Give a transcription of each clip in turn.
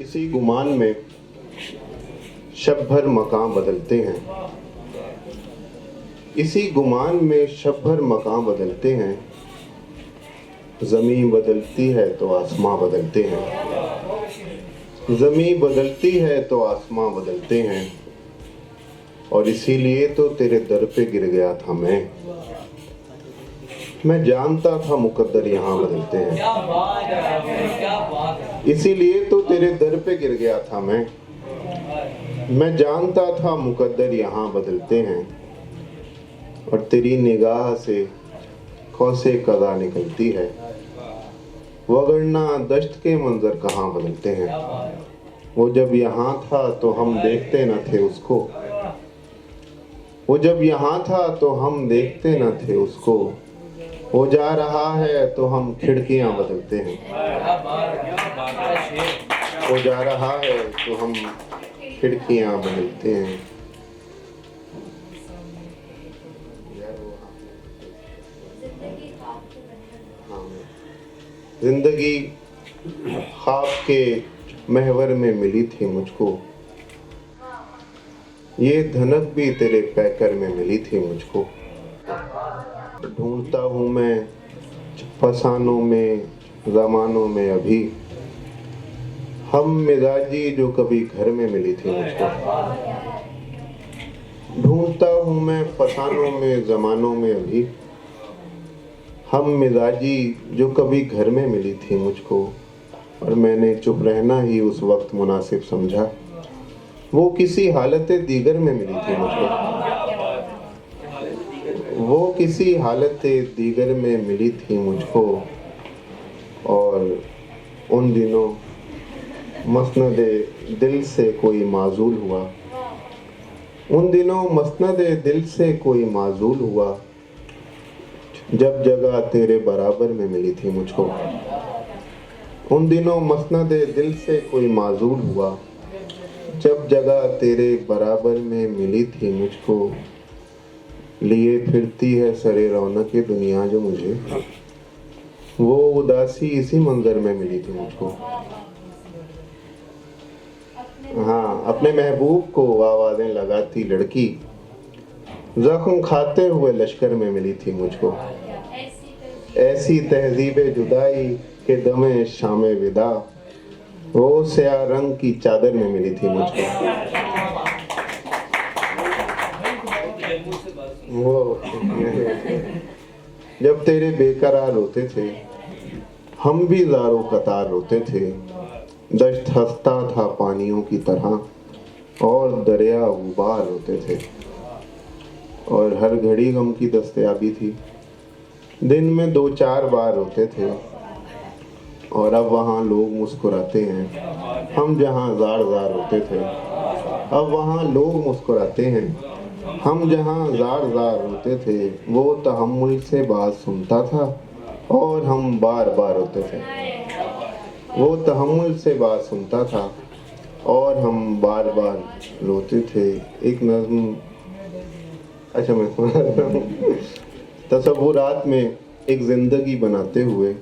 इसी गुमान में शब भर मकाम बदलते हैं, इसी गुमान में शब भर मकाम बदलते हैं। ज़मीं बदलती है तो आसमां बदलते हैं, ज़मीं बदलती है तो आसमां बदलते हैं। और इसीलिए तो तेरे दर पे गिर गया था मैं जानता था मुकद्दर यहाँ बदलते हैं। इसीलिए तो तेरे दर पे गिर गया था मैं जानता था मुकद्दर यहाँ बदलते हैं। और तेरी निगाह से कौसे कदा निकलती है, वगरना दश्त के मंजर कहाँ बदलते हैं। वो जब यहाँ था तो हम देखते न थे उसको, वो जब यहाँ था तो हम देखते न थे उसको। वो जा रहा है तो हम खिड़कियाँ बदलते हैं, वो जा रहा है तो हम खिड़कियाँ बदलते हैं। जिंदगी ख्वाब के महवर में मिली थी मुझको, ये धनक भी तेरे पैकर में मिली थी मुझको। ढूंढता हूँ मैं फसानों में ज़मानों में अभी, हम मिजाजी जो कभी घर में मिली थी मुझको। ढूंढता हूँ मैं फसानों में ज़मानों में अभी, हम मिजाजी जो कभी घर में मिली थी मुझको। और मैंने चुप रहना ही उस वक्त मुनासिब समझा, वो किसी हालत दीगर में मिली थी मुझको। वो किसी हालत दीगर में मिली थी मुझको। और उन दिनों मसनद दिल से कोई माजूल हुआ, उन दिनों मसनद दिल से कोई माजूल हुआ, जब जगह तेरे बराबर में मिली थी मुझको। उन दिनों मसनद दिल से कोई माजूल हुआ, जब जगह तेरे बराबर में मिली थी मुझको। लिए फिरती है सरे रौनक की दुनिया जो मुझे, वो उदासी इसी मंजर में मिली थी मुझको। हाँ, अपने महबूब को आवाज़ें लगाती लड़की, जख्म खाते हुए लश्कर में मिली थी मुझको। ऐसी तहजीब जुदाई के दमे शामे विदा, वो स्याह रंग की चादर में मिली थी मुझको। वो जब तेरे बेकरार रोते थे, हम भी ज़ारो कतार रोते थे। दश्त हंसता था पानियों की तरह और दरिया गुबार होते थे। और हर घड़ी गम की दस्तयाबी थी, दिन में 2-4 बार होते थे। और अब वहाँ लोग मुस्कुराते हैं, हम जहाँ ज़ार ज़ार होते थे। अब वहाँ लोग मुस्कुराते हैं, हम जहाँ ज़ार ज़ार होते थे। वो तहम्मुल से बात सुनता था और हम बार बार होते थे। वो तहम्मुल से बात सुनता था और हम बार बार रोते थे। एक नज़्म, अच्छा मैं सुनाता हूँ। तसव्वुरात में एक ज़िंदगी बनाते हुए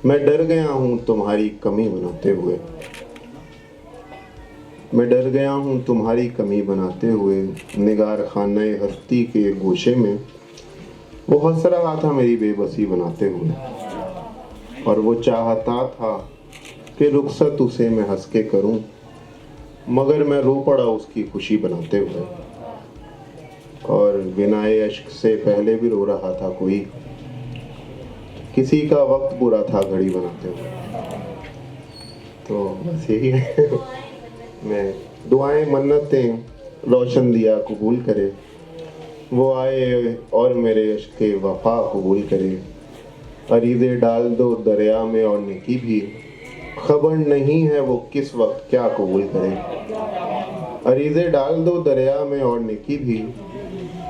मैं डर गया हूँ तुम्हारी कमी बनाते हुए। मैं डर गया हूँ तुम्हारी कमी बनाते हुए। निगार खाने हस्ती के गोशे में वो हंस रहा था मेरी बेबसी बनाते हुए। और वो चाहता था कि रुखसत उसे मैं हंस के करूँ, मगर मैं रो पड़ा उसकी खुशी बनाते हुए। और बिनाए अश्क से पहले भी रो रहा था कोई, किसी का वक्त बुरा था घड़ी बनाते हुए। तो बस यही है। मैं दुआएं मन्नतें रोशन दिया कबूल करे, वो आए और मेरे अश्क के वफा कबूल करे। अरीज़े डाल दो दरिया में और नेकी भी, खबर नहीं है वो किस वक्त क्या कबूल करे। अरीज़े डाल दो दरिया में और नेकी भी,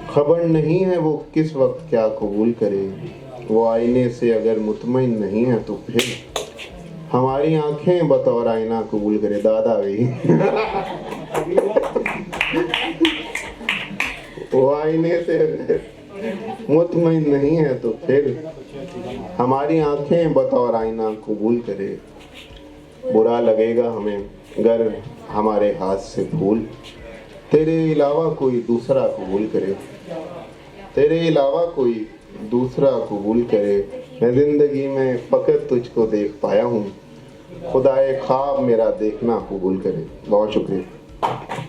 खबर नहीं है वो किस वक्त क्या कबूल करे। वो आईने से अगर मुतमईन नहीं है तो फिर हमारी आंखें बतौर आईना कबूल करे। दादा गई। वो आईने से अगर मुतमईन नहीं है तो फिर हमारी आंखें बतौर आईना कबूल करे। बुरा लगेगा हमें अगर हमारे हाथ से फूल तेरे अलावा कोई दूसरा कबूल करे, तेरे अलावा कोई दूसरा कबूल करे। मैं ज़िंदगी में फ़कत तुझको देख पाया हूँ, खुदाए ख्वाब मेरा देखना कबूल करे। बहुत शुक्रिया।